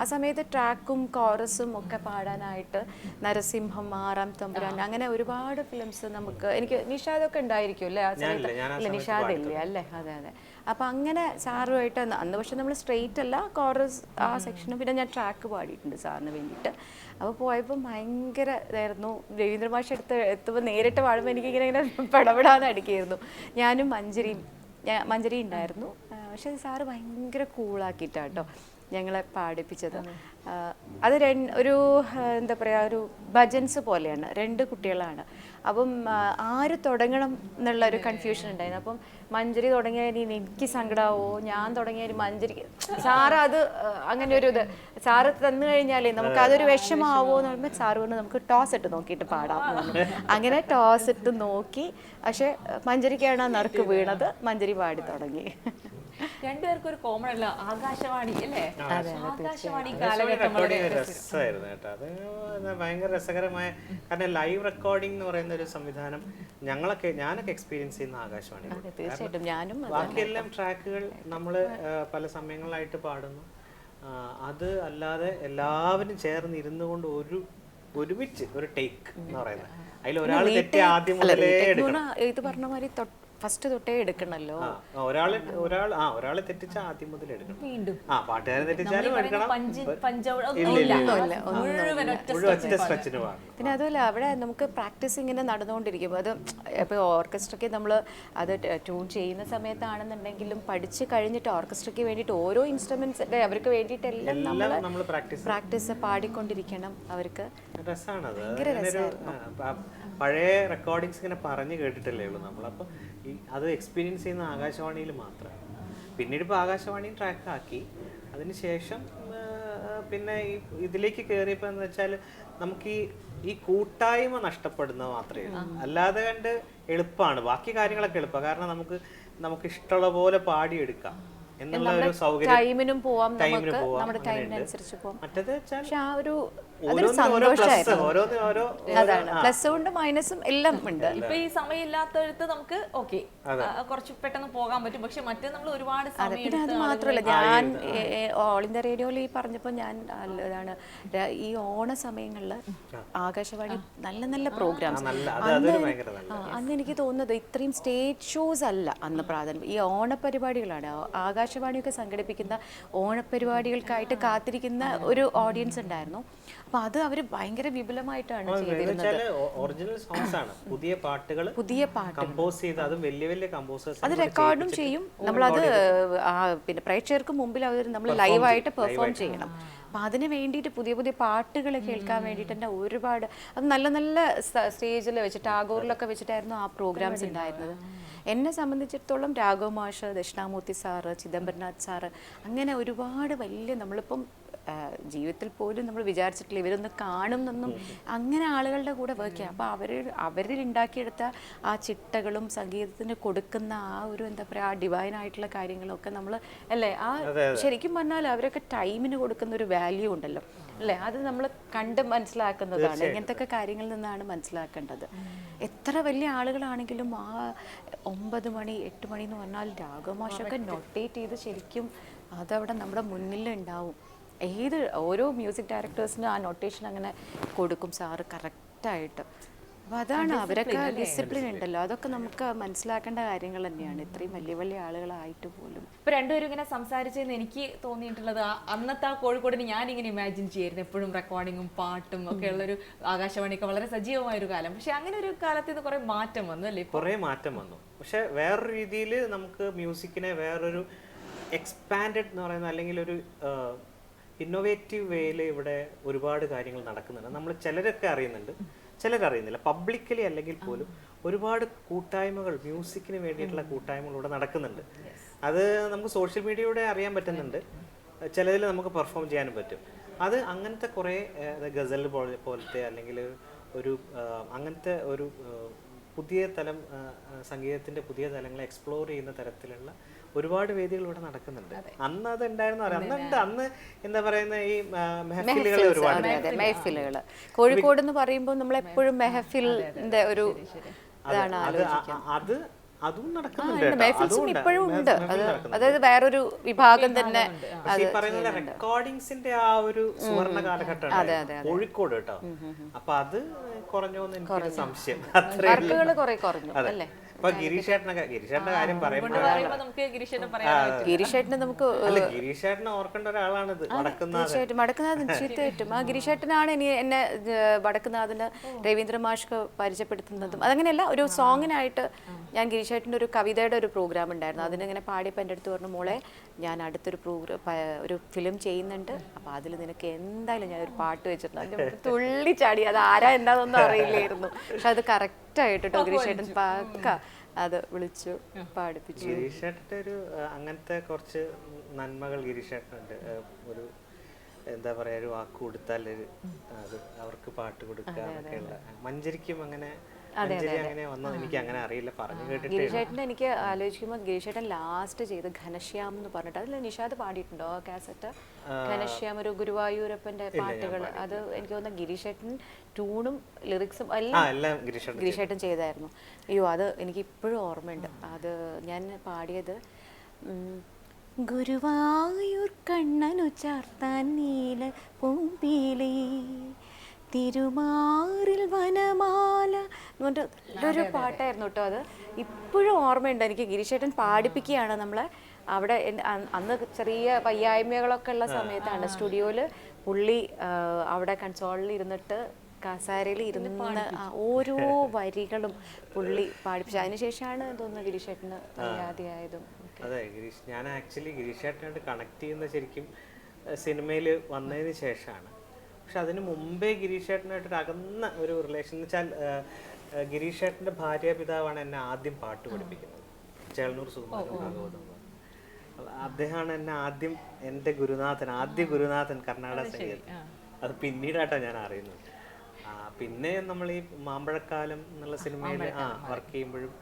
ആ സമയത്ത് ട്രാക്കും കോറസും ഒക്കെ പാടാനായിട്ട് നരസിംഹം, 6-ാം തമ്പുരാൻ, അങ്ങനെ ഒരുപാട് ഫിലിംസ് നമുക്ക്, എനിക്ക് നിഷാദൊക്കെ ഉണ്ടായിരിക്കും അല്ലേ ആ സമയത്ത്? ഇല്ല, നിഷാദ് ഇല്ല അല്ലേ? അതെ അതെ. അപ്പം അങ്ങനെ സാറുമായിട്ട് അന്ന് പക്ഷെ നമ്മൾ സ്ട്രെയിറ്റ് അല്ല, കോറസ് ആ സെക്ഷനും പിന്നെ ഞാൻ ട്രാക്ക് പാടിയിട്ടുണ്ട് സാറിന് വേണ്ടിയിട്ട്. അപ്പോൾ പോയപ്പോൾ ഭയങ്കര ഇതായിരുന്നു. രവീന്ദ്ര മാഷ് എത്തുമ്പോൾ നേരിട്ട് പാടുമ്പോൾ എനിക്കിങ്ങനെ പടപെടാന്ന് അടിക്കായിരുന്നു. ഞാനും മഞ്ജരി ഉണ്ടായിരുന്നു. പക്ഷെ സാറ് ഭയങ്കര കൂളാക്കിയിട്ടാട്ടോ ഞങ്ങളെ പാടിപ്പിച്ചത്. അത് ഒരു എന്താ പറയുക, ഒരു ഭജൻസ് പോലെയാണ്. 2 കുട്ടികളാണ്. അപ്പം ആര് തുടങ്ങണം എന്നുള്ള ഒരു കൺഫ്യൂഷൻ ഉണ്ടായിരുന്നു. അപ്പം മഞ്ജരി തുടങ്ങിയാൽ എനിക്ക് സങ്കടമാവോ, ഞാൻ തുടങ്ങിയാൽ മഞ്ജരി, സാറ് അത് അങ്ങനെ ഒരു ഇത് സാറ് തന്നു കഴിഞ്ഞാലേ നമുക്ക് അതൊരു വിഷമാവോ എന്ന് പറയുമ്പോൾ സാറ് കൊണ്ട് നമുക്ക് ടോസ് ഇട്ട് നോക്കിയിട്ട് പാടാം. അങ്ങനെ ടോസ് ഇട്ട് നോക്കി. പക്ഷെ മഞ്ജരിക്കാണ് ആ നറുക്ക് വീണത്. മഞ്ജരി പാടി തുടങ്ങി. രണ്ടുപേർക്കും ഒരു കോമൺ അല്ല, ആകാശവാണി അല്ലേ? ആകാശവാണി രസമായിരുന്നു കേട്ടോ. അത് ഭയങ്കര രസകരമായ, കാരണം ലൈവ് റെക്കോർഡിംഗ് എന്ന് പറയുന്ന ഒരു സംവിധാനം ഞാനൊക്കെ എക്സ്പീരിയൻസ് ചെയ്യുന്ന ആകാശവാണി. തീർച്ചയായിട്ടും ഞാനും. ബാക്കിയെല്ലാം ട്രാക്കുകൾ നമ്മൾ പല സമയങ്ങളായിട്ട് പാടുന്നു. അത് അല്ലാതെ എല്ലാവരും ചേർന്ന് ഇരുന്നു കൊണ്ട് ഒരുമിച്ച് ഒരു ടേക്ക് എന്ന് പറയുന്നത്, അതിൽ ഒരാൾ തെറ്റി ആദ്യം മുതലേ എടുക്കണം. ഇത് പറഞ്ഞ മാതിരി ഫസ്റ്റ് തൊട്ടേ എടുക്കണല്ലോ. ഒരാളെ തെറ്റിച്ച ആദ്യം മുതൽ എടുക്കണം. വീണ്ടും പാട്ടുകാരെ തെറ്റിച്ചാലും എടുക്കണം. പിന്നെ അതുപോലെ അവിടെ നമുക്ക് പ്രാക്ടീസ് ഇങ്ങനെ നടന്നുകൊണ്ടിരിക്കും. അത് ഇപ്പോൾ ഓർക്കസ്ട്രയ്ക്ക് നമ്മൾ അത് ട്യൂൺ ചെയ്യുന്ന സമയത്താണെന്നുണ്ടെങ്കിലും പഠിച്ച് കഴിഞ്ഞിട്ട് ഓർക്കസ്ട്രയ്ക്ക് വേണ്ടിയിട്ട് ഓരോ ഇൻസ്ട്രുമെന്റ്സ് അവർക്ക് വേണ്ടിയിട്ടെല്ലാം നമ്മൾ പ്രാക്ടീസ് പാടിക്കൊണ്ടിരിക്കണം. അവർക്ക് രസമാണത്. പഴയ റെക്കോർഡിങ്സ് ഇങ്ങനെ പറഞ്ഞു കേട്ടിട്ടല്ലേ ഉള്ളൂ നമ്മളപ്പോൾ അത് എക്സ്പീരിയൻസ് ചെയ്യുന്ന ആകാശവാണിയിൽ മാത്രം. പിന്നീട് ഇപ്പോൾ ആകാശവാണി ട്രാക്കാക്കി. അതിനുശേഷം പിന്നെ ഇതിലേക്ക് കയറിയപ്പോൾ എന്ന് വെച്ചാൽ നമുക്ക് ഈ കൂട്ടായ്മ നഷ്ടപ്പെടുന്നത് മാത്രമേ ഉള്ളൂ. അല്ലാതെ കണ്ട് എളുപ്പമാണ്, ബാക്കി കാര്യങ്ങളൊക്കെ എളുപ്പമാണ്. കാരണം നമുക്ക് ഇഷ്ടമുള്ള പോലെ പാടിയെടുക്കാം എന്നുള്ള ഒരു സൗകര്യം. ടൈമിനും പോവാം, നമ്മുടെ ടൈമിനനുസരിച്ച് പോവാം. മറ്റേത് വെച്ചാൽ ആ ഒരു പ്ലസ് കൊണ്ട് മൈനസും എല്ലാം ഉണ്ട്. ഇപ്പൊ ഈ സമയമില്ലാത്തടുത്ത് നമുക്ക് ഓക്കെ കുറച്ച് പെട്ടെന്ന് പോകാൻ പറ്റും. പക്ഷെ മറ്റേ നമ്മൾ ഒരുപാട് പിന്നെ അത് മാത്രമല്ല, ഞാൻ ഓൾ ഇന്ത്യ റേഡിയോയിൽ ഈ പറഞ്ഞപ്പോൾ ഞാൻ ഇതാണ് ഈ ഓണ സമയങ്ങളിൽ ആകാശവാണി നല്ല നല്ല പ്രോഗ്രാംസ് അന്ന് എനിക്ക് തോന്നുന്നത് ഇത്രയും സ്റ്റേജ് ഷോസ് അല്ല അന്ന് പ്രാധാന്യം. ഈ ഓണപരിപാടികളാണ്. ആകാശവാണിയൊക്കെ സംഘടിപ്പിക്കുന്ന ഓണപരിപാടികൾക്കായിട്ട് കാത്തിരിക്കുന്ന ഒരു ഓഡിയൻസ് ഉണ്ടായിരുന്നു. അപ്പൊ അത് അവര് ഭയങ്കര വിപുലമായിട്ടാണ് ചെയ്തിരുന്നത്. ഒറിജിനൽ സോങ്സ് ആണ്, പുതിയ പാട്ടുകൾ കമ്പോസ് ചെയ്ത്, അത് വലിയ വലിയ കമ്പോസേഴ്സ് അത് റെക്കോർഡും ചെയ്യും. നമ്മളത് പിന്നെ പ്രേക്ഷകർക്ക് മുമ്പിൽ അവർ നമ്മൾ ലൈവായിട്ട് പെർഫോം ചെയ്യണം. അപ്പം അതിന് വേണ്ടിയിട്ട് പുതിയ പുതിയ പാട്ടുകൾ കേൾക്കാൻ വേണ്ടിയിട്ട് തന്നെ ഒരുപാട് അത് നല്ല നല്ല സ്റ്റേജിൽ വെച്ചിട്ട് ടാഗോറിലൊക്കെ വെച്ചിട്ടായിരുന്നു ആ പ്രോഗ്രാംസ് ഉണ്ടായിരുന്നത്. എന്നെ സംബന്ധിച്ചിടത്തോളം രാഘവ് മാഷ്, ദക്ഷിണാമൂർത്തി സാറ്, ചിദംബരനാഥ് സാറ്, അങ്ങനെ ഒരുപാട് വലിയ നമ്മളിപ്പം ജീവിതത്തിൽ പോലും നമ്മൾ വിചാരിച്ചിട്ടില്ല ഇവരൊന്ന് കാണും എന്നൊന്നും. അങ്ങനെ ആളുകളുടെ കൂടെ വർക്ക് ചെയ്യാം. അപ്പോൾ അവരിൽ ഉണ്ടാക്കിയെടുത്ത ആ ചിട്ടകളും സംഗീതത്തിന് കൊടുക്കുന്ന ആ ഒരു എന്താ പറയുക, ആ ഡിവൈൻ ആയിട്ടുള്ള കാര്യങ്ങളൊക്കെ നമ്മൾ അല്ലേ, ആ ശരിക്കും പറഞ്ഞാൽ അവരൊക്കെ ടൈമിന് കൊടുക്കുന്ന ഒരു വാല്യൂ ഉണ്ടല്ലോ അല്ലേ, അത് നമ്മൾ കണ്ട് മനസ്സിലാക്കുന്നതാണ്. ഇങ്ങനത്തെ കാര്യങ്ങളിൽ നിന്നാണ് മനസ്സിലാക്കേണ്ടത്. എത്ര വലിയ ആളുകളാണെങ്കിലും ആ 9 മണി 8 മണി എന്ന് പറഞ്ഞാൽ രാഗമാഷൊക്കെ നൊട്ടേറ്റ് ചെയ്ത് ശരിക്കും അതവിടെ നമ്മുടെ മുന്നിലുണ്ടാവും. ഓരോ മ്യൂസിക് ഡയറക്ടേഴ്സിനും ആ നൊട്ടേഷൻ അങ്ങനെ കൊടുക്കും സാറ് കറക്റ്റായിട്ട്. അപ്പോൾ അതാണ് അവരൊക്കെ ഡിസിപ്ലിൻ ഉണ്ടല്ലോ, അതൊക്കെ നമുക്ക് മനസ്സിലാക്കേണ്ട കാര്യങ്ങൾ തന്നെയാണ്, ഇത്രയും വലിയ വലിയ ആളുകളായിട്ട് പോലും. ഇപ്പൊ രണ്ടുപേരും ഇങ്ങനെ സംസാരിച്ചതെന്ന് എനിക്ക് തോന്നിയിട്ടുള്ളത് അന്നത്തെ ആ കോഴിക്കോടിന് ഞാനിങ്ങനെ ഇമാജിൻ ചെയ്യായിരുന്നു, എപ്പോഴും റെക്കോർഡിങ്ങും പാട്ടും ഒക്കെ ഉള്ളൊരു ആകാശവാണിയൊക്കെ വളരെ സജീവമായ ഒരു കാലം. പക്ഷെ അങ്ങനെ ഒരു കാലത്ത് നിന്ന് കുറെ മാറ്റം വന്നു അല്ലേ? കുറേ മാറ്റം വന്നു. പക്ഷെ വേറൊരു രീതിയിൽ നമുക്ക് മ്യൂസിക്കിനെ വേറൊരു എക്സ്പാൻഡഡ് എന്ന് പറയുന്ന അല്ലെങ്കിൽ ഒരു ഇന്നോവേറ്റീവ് വേയിൽ ഇവിടെ ഒരുപാട് കാര്യങ്ങൾ നടക്കുന്നുണ്ട്. നമ്മൾ ചിലരൊക്കെ അറിയുന്നുണ്ട്, ചിലരറിയുന്നില്ല. പബ്ലിക്കലി അല്ലെങ്കിൽ പോലും ഒരുപാട് കൂട്ടായ്മകൾ, മ്യൂസിക്കിന് വേണ്ടിയിട്ടുള്ള കൂട്ടായ്മകൾ ഇവിടെ നടക്കുന്നുണ്ട്. അത് നമുക്ക് സോഷ്യൽ മീഡിയയിലൂടെ അറിയാൻ പറ്റുന്നുണ്ട്. ചിലതിൽ നമുക്ക് പെർഫോം ചെയ്യാനും പറ്റും. അത് അങ്ങനത്തെ കുറേ ഗസൽ പോലത്തെ അല്ലെങ്കിൽ ഒരു അങ്ങനത്തെ ഒരു പുതിയ തലം, സംഗീതത്തിൻ്റെ പുതിയ തലങ്ങളെ എക്സ്പ്ലോർ ചെയ്യുന്ന തരത്തിലുള്ള ഒരുപാട് വേദികൾ ഇവിടെ നടക്കുന്നുണ്ട്. അന്ന് അത് ഉണ്ടായിരുന്നു. അന്ന് എന്താ പറയുന്ന ഈ മെഹഫിലുകൾ ഒരുപാട്, മെഹഫിലുകൾ കോഴിക്കോട് എന്ന് പറയുമ്പോൾ നമ്മളെപ്പോഴും മെഹഫിലിന്റെ ഒരു ഇതാണ് അത് അതും നടക്കുന്നുണ്ട്. മെഹഫിൽസും ഇപ്പോഴും ഉണ്ട്. അതായത് വേറൊരു വിഭാഗം തന്നെ ഈ പറയുന്ന റെക്കോർഡിങ്സിന്റെ ആ ഒരു സുവർണ്ണ കാലഘട്ടമാണ് കോഴിക്കോട് കേട്ടോ. അപ്പൊ അത് കുറഞ്ഞോന്ന് എനിക്ക് സംശയം. വർക്കുകൾ കുറെ കുറഞ്ഞു അല്ലേ? ഇപ്പൊ ഗിരീഷേട്ടന്റെ കാര്യം പറയുമ്പോൾ ഗിരീഷേട്ടന് നമുക്ക് ഗിരീഷേട്ടനെ ഓർക്കേണ്ട ഒരാളാണിത്. വടക്കുന്നാഥൻ തീർച്ചയായിട്ടും ആ ഗിരീഷേട്ടനാണ് എന്നെ വടക്കുന്നാഥന് രവീന്ദ്ര മാഷ് പരിചയപ്പെടുത്തുന്നതും. അതങ്ങനെയല്ല, ഒരു സോങ്ങിനായിട്ട് ഞാൻ ഗിരീഷേട്ടൻ്റെ ഒരു കവിതയുടെ ഒരു പ്രോഗ്രാം ഉണ്ടായിരുന്നു. അതിനിങ്ങനെ പാടിയപ്പോൾ എൻ്റെ അടുത്ത് പറഞ്ഞു, മോളെ ഞാൻ അടുത്തൊരു ഒരു ഫിലിം ചെയ്യുന്നുണ്ട്, അപ്പോൾ അതിൽ നിനക്ക് എന്തായാലും ഞാൻ ഒരു പാട്ട് വെച്ചിട്ടുണ്ട്. തുള്ളിച്ചാടി, അത് ആരാ എന്താണെന്നൊന്നും അറിയില്ലായിരുന്നു. പക്ഷെ അത് കറക്റ്റായിട്ട് കേട്ടോ ഗിരീഷേട്ടൻ പക്ക അത് വിളിച്ചു പാടിപ്പിച്ചു. ഗിരീഷേട്ടൻ്റെ ഒരു അങ്ങനത്തെ കുറച്ച് നന്മകൾ ഗിരീഷേട്ടനുണ്ട്. ഒരു എന്താ പറയുക, ഒരു വാക്ക് കൊടുത്താൽ അത് അവർക്ക് പാട്ട് കൊടുക്കുക എന്നൊക്കെയുള്ള. മഞ്ചരിക്കും അങ്ങനെ അങ്ങനെ വന്നത് എനിക്ക് അങ്ങനെ അറിയില്ല, പറഞ്ഞു കേട്ടിട്ട്. ഗിരീഷേട്ടൻ്റെ എനിക്ക് ആലോചിക്കുമ്പോൾ ഗിരീഷേട്ടൻ ലാസ്റ്റ് ചെയ്ത് ഘനശ്യാം എന്ന് പറഞ്ഞിട്ട്, അതിൽ നിഷാദ് പാടിയിട്ടുണ്ടോ ആ കാസറ്റ്? ഘനശ്യാം, ഒരു ഗുരുവായൂരപ്പൻ്റെ പാട്ടുകൾ. അത് എനിക്ക് തോന്നുന്നു ഗിരീഷേട്ടൻ ട്യൂണും ലിറിക്സും എല്ലാം ഗിരീഷേട്ടൻ ചെയ്തായിരുന്നു. അയ്യോ, അത് എനിക്ക് ഇപ്പോഴും ഓർമ്മയുണ്ട്. അത് ഞാൻ പാടിയത് ഗുരുവായൂർ കണ്ണനു ചാർത്താൻ നീല പൂമ്പീലേ തിരുമാറിൽ വനമാല എന്ന് പറഞ്ഞിട്ട് നല്ലൊരു പാട്ടായിരുന്നു കേട്ടോ. അത് ഇപ്പോഴും ഓർമ്മയുണ്ട് എനിക്ക്. ഗിരീഷേട്ടൻ പാടിപ്പിക്കുകയാണ് നമ്മളെ അവിടെ. അന്ന് ചെറിയ വയ്യായ്മകളൊക്കെ ഉള്ള സമയത്താണ് സ്റ്റുഡിയോയിൽ പുള്ളി അവിടെ കൺസോളിൽ ഇരുന്നിട്ട് കസാരയിൽ ഇരുന്ന് ഓരോ വരികളും പുള്ളി പാടിപ്പിച്ചു. അതിനുശേഷമാണ് തോന്നുന്നു ഗിരീഷേട്ടന് വയ്യാതെയായതും. അതെ, ഞാൻ ആക്ച്വലി ഗിരീഷേട്ടനായിട്ട് കണക്ട് ചെയ്യുന്ന ശരിക്കും സിനിമയിൽ വന്നതിന് ശേഷമാണ്. പക്ഷെ അതിന് മുമ്പേ ഗിരീഷേട്ടനായിട്ടൊരു അകന്ന ഒരു റിലേഷൻ എന്ന് വെച്ചാൽ ഗിരീഷേട്ടൻ്റെ ഭാര്യാപിതാവാണ് എന്നെ ആദ്യം പാട്ട് പഠിപ്പിക്കുന്നത്. ചേളന്നൂർ സുകുമാരൻ ഭാഗവതം. അദ്ദേഹമാണ് എന്നെ ആദ്യം എൻ്റെ ആദ്യ ഗുരുനാഥൻ കർണാടക സംഗീതം. അത് പിന്നീടായിട്ടാണ് ഞാൻ അറിയുന്നത്. പിന്നെ നമ്മൾ ഈ മാമ്പഴക്കാലം എന്നുള്ള സിനിമയിൽ വർക്ക് ചെയ്യുമ്പോഴും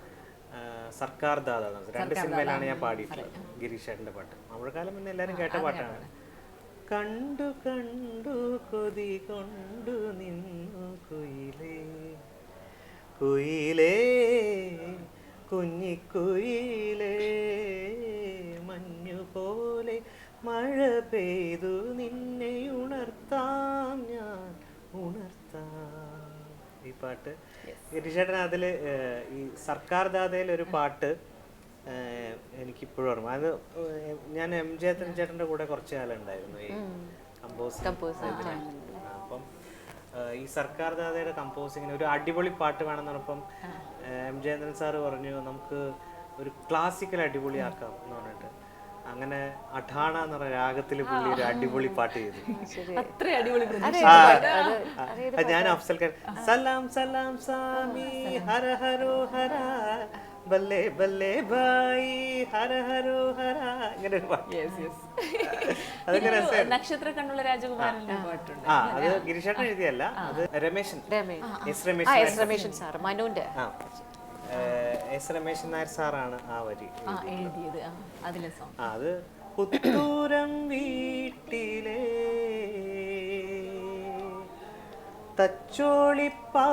സർക്കാർ ദാദ 2 സിനിമയിലാണ് ഞാൻ പാടിയിട്ടുള്ളത് ഗിരീഷേട്ടൻ്റെ പാട്ട്. മാമ്പഴക്കാലം പിന്നെ എല്ലാവരും കേട്ട പാട്ടാണ്. കണ്ടു കണ്ടു കൊതി കൊണ്ടു നിന്നു കുയിലേ കുയിലേ കുഞ്ഞിക്കുയിലേ മഞ്ഞുപോലെ മഴ പെയ്തു നിന്നെ ഉണർത്താം ഞാൻ ഉണർത്താം. ഈ പാട്ട് ഗിരീഷേട്ടൻ അതിൽ ഈ സർക്കാർ ദാതയിലൊരു പാട്ട് എനിക്കിപ്പോഴും ഓർമ്മ. അത് ഞാൻ MJ ചേട്ടൻ്റെ കൂടെ കുറച്ച് കാലം ഉണ്ടായിരുന്നു ഈ കമ്പോസിംഗ്. അപ്പം ഈ സർക്കാർ ദാതയുടെ കമ്പോസിങ്ങിന് ഒരു അടിപൊളി പാട്ട് വേണമെന്ന് പറഞ്ഞപ്പം MJ സാറ് പറഞ്ഞു നമുക്ക് ഒരു ക്ലാസിക്കൽ അടിപൊളിയാക്കാം എന്ന് പറഞ്ഞിട്ട് അങ്ങനെ അഠാണ എന്ന് പറഞ്ഞ രാഗത്തിൽ പുള്ളി ഒരു അടിപൊളി പാട്ട് ചെയ്തു. ഞാൻ അഫ്സൽ സലാം സലാം സാമി ഹര ഹരോ ഹര ബല്ലേ ബല്ലേ ഭായി ഹര ഹരോ ഹര ഇങ്ങനെ ഒരു പാട്ട്. അതൊക്കെ രസമായിരുന്നു. നക്ഷത്ര കണ്ണുള്ള രാജകുമാരന്റെ പാട്ടുണ്ട്. അത് ഗിരീഷേട്ടൻ എഴുതിയല്ല, അത് രമേശൻ എസ് രമേശൻ രമേശൻ സാർ മനുവിന്റെ എസ് രമേശൻ നായർ സാറാണ് ആ വരി എഴുതിയത്. അതിലെ സോങ് അത് പുത്തൂരം വീട്ടിലെ തച്ചോളിപ്പാട്ടിലെ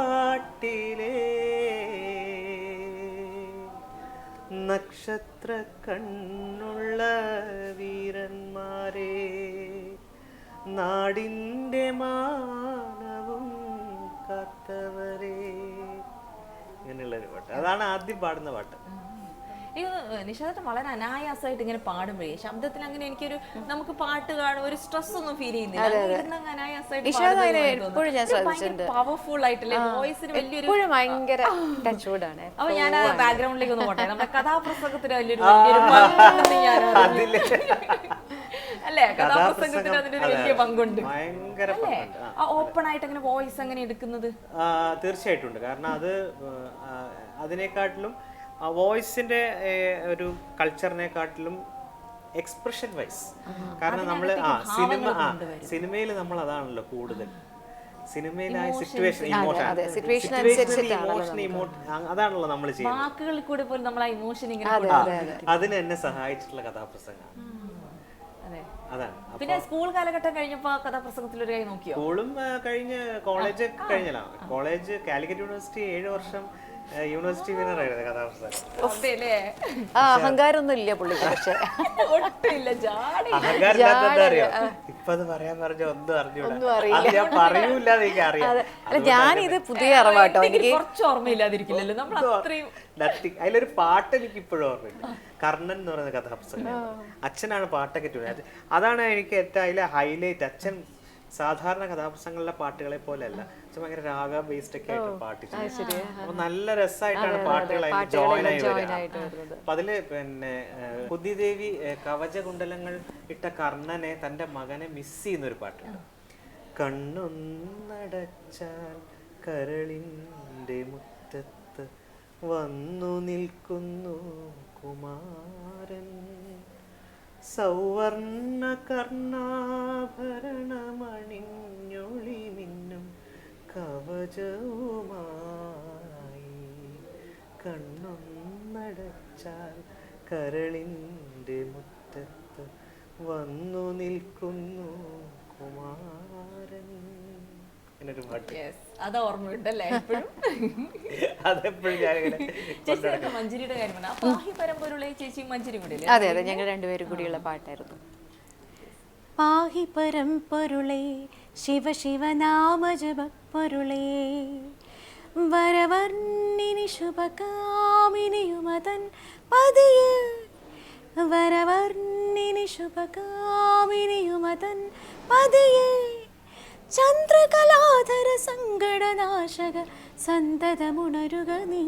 നക്ഷത്ര കണ്ണുള്ള വീരന്മാരെ നാടിൻ്റെ മാനവും കാത്തവരെ, ഇങ്ങനെയുള്ളൊരു പാട്ട്. അതാണ് ആദ്യം പാടുന്ന പാട്ട്. നിഷാദ് വളരെ അനായാസമായിട്ട് ഇങ്ങനെ പാടുമ്പോഴേ ശബ്ദത്തിൽ അങ്ങനെ എനിക്കൊരു നമുക്ക് പാട്ട് കാണും ഒരു സ്ട്രെസ് ഒന്നും ഫീൽ ചെയ്യുന്നില്ല. പവർഫുൾ ആയിട്ടല്ലേ വോയിസിന് വലിയൊരു ഭയങ്കര ടച്ച്വുഡാണ്. അപ്പൊ ഞാൻ ആ ബാക്ക്ഗ്രൗണ്ടിലേക്ക് ഒന്ന് പോട്ടെ. നമ്മുടെ കഥാപ്രസംഗത്തിന് വലിയൊരു അല്ലേ, കഥാപ്രസംഗത്തിന് അതിന്റെ ഒരു വലിയ പങ്കുണ്ട്. ഓപ്പൺ ആയിട്ട് അങ്ങനെ വോയിസ് അങ്ങനെ എടുക്കുന്നത് തീർച്ചയായിട്ടും ഉണ്ട്. കാരണം അത് അതിനെക്കാട്ടിലും വോയിസിന്റെ ഒരു കൾച്ചറിനെക്കാട്ടിലും എക്സ്പ്രഷൻ വൈസ്, കാരണം നമ്മൾ സിനിമയിൽ നമ്മൾ അതാണല്ലോ കൂടുതൽ, സിനിമയിലായ സിറ്റുവേഷൻ ഇമോഷൻ അതാണല്ലോ നമ്മൾ ചെയ്യുന്നത്. വാക്കുകളിൽ കൂടെ പോലും നമ്മൾ ആ ഇമോഷൻ ഇങ്ങനെ അതിന് എന്നെ സഹായിച്ചിട്ടുള്ള കഥാപ്രസംഗം അതാണ്. പിന്നെ സ്കൂൾ കാലഘട്ടം കഴിഞ്ഞപ്പോ കഥാപ്രസംഗത്തിൽ ഒരു കൈ നോക്കിയോ? സ്കൂളും കഴിഞ്ഞ് കോളേജ് കഴിഞ്ഞല്ല, കോളേജ് കാലിക്കറ്റ് യൂണിവേഴ്സിറ്റി 7 വർഷം യൂണിവേഴ്സിറ്റി വിന്നർ ആയിരുന്നു കഥാപ്രസംഗം. അഹങ്കാരമൊന്നും ഇല്ല പുള്ളിക്ക്, പക്ഷേ അഹങ്കാരം അറിയോ ഇപ്പൊ അത് പറയാൻ പറഞ്ഞ ഒന്നും അറിഞ്ഞൂടാ, ഞാൻ പറയൂല, എനിക്ക് അറിയാം. ഞാനിത് പുതിയ അറിവാട്ടോ, എനിക്ക് കുറച്ച് ഓർമ്മയില്ലാതിരിക്കില്ലല്ലോ നമ്മൾ അത്രയും. അതിലൊരു പാട്ട് എനിക്ക് ഇപ്പോഴും ഓർമ്മയുണ്ട്, കർണൻ എന്ന് പറയുന്ന കഥാപ്രസംഗം. അച്ഛനാണ് പാട്ടൊക്കെ ട്യൂൺ, അതാണ് എനിക്ക് ഏറ്റവും അതിലെ ഹൈലൈറ്റ്. അച്ഛൻ സാധാരണ കഥാപ്രസംഗങ്ങളിലെ പാട്ടുകളെ പോലെ അല്ല, ഭയങ്കര രാഗ ബേസ്ഡ് ഒക്കെ ആയിട്ട് പാട്ട് ചെയ്യും. അപ്പൊ നല്ല രസമായിട്ടാണ് പാട്ടുകൾ ജോയിൻ ആയി വരുന്നത്. അപ്പൊ അതില് പിന്നെ കുന്തിദേവി കവചകുണ്ടലങ്ങൾ ഇട്ട കർണനെ തന്റെ മകനെ മിസ് ചെയ്യുന്ന ഒരു പാട്ടുണ്ട്. കണ്ണൊന്നടച്ചാൽ കരളിന്റെ മുറ്റത്ത് വന്നു നിൽക്കുന്നു കുമാരൻ, സൗവർണ കർണാഭരണമണിഞ്ഞൊളി മിന്നും കവചവുമായി, കണ്ണൊന്നടച്ചാൽ കരളിൻ്റെ മുറ്റത്ത് വന്നു നിൽക്കുന്നു കുമാരൻ. എന്നൊരു പാട്ട് അത് ഓർമ്മയുണ്ടല്ലേ എപ്പോഴും? അതെപ്പോഴും ഞാനിങ്ങനെ ചേച്ചി മഞ്ജരിയുടെ കാര്യമാണ്. അപ്പൊ ആഹി പരമ്പരയിലെ ചേച്ചി മഞ്ജരി കൂടെ? അതെ അതെ, ഞങ്ങൾ രണ്ടുപേരും കൂടിയുള്ള പാട്ടായിരുന്നു. പാഹി പരമ്പൊരുളേ ശിവ ശിവനാമജപൊരുളേ വരവർണ്ണിനി ശുഭകാമിനിയുമതൻ പതിയെ, വരവർണ്ണിനി ശുഭകാമിനിയുമതൻ പതിയെ, ചന്ദ്രകലാധര സങ്കടനാശക സന്തതമുണരുക നീ,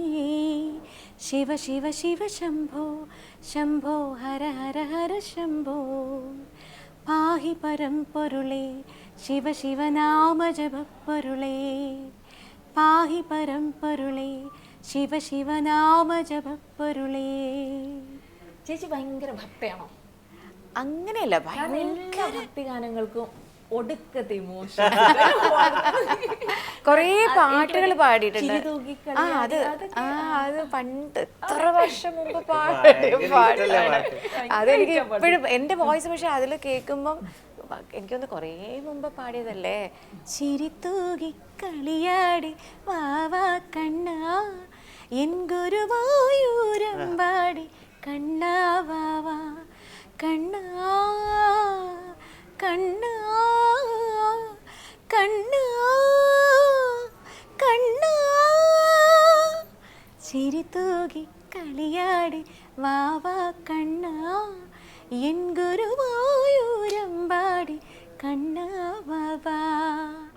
ശിവ ശിവ ശിവ ശംഭോ ശംഭോ ഹര ഹര ഹര ശംഭോ, പാഹി പരമ്പൊരുളേ ശിവ ശിവനാമജപൊരുളേ, പാഹി പരമ്പൊരുളേ ശിവ ശിവനാമജപൊരുളേ. ചേച്ചി ഭയങ്കര ഭക്തയാണോ? അങ്ങനെയല്ല, എല്ലാ ഭക്തിഗാനങ്ങൾക്കും ഒടുക്കത്തെ ഇമോഷൻ, കൊറേ പാട്ടുകൾ പാടിയിട്ടുണ്ട്. അത് പണ്ട് എത്ര വർഷം മുമ്പ് പാടിയ പാട്ടാണ്. അതെനിക്ക് ഇപ്പോഴും എന്റെ വോയിസ്, പക്ഷെ അതിൽ കേൾക്കുമ്പം എനിക്കൊന്ന് കുറേ മുമ്പ് പാടിയതല്ലേ. ചിരിത്തൂകി കളിയാടി വാവാ കണ്ണാ എൻ ഗുരുവായൂരമ്പാടി കണ്ണാ വാവാ കണ്ണാ കണ്ണാ കണ്ണാ കണ്ണാ, ചിരിത്തൂകി കളിയാടി വാവാ കണ്ണാ എൻ ഗുരുവായൂരമ്പാടി കണ്ണാ വാവാ.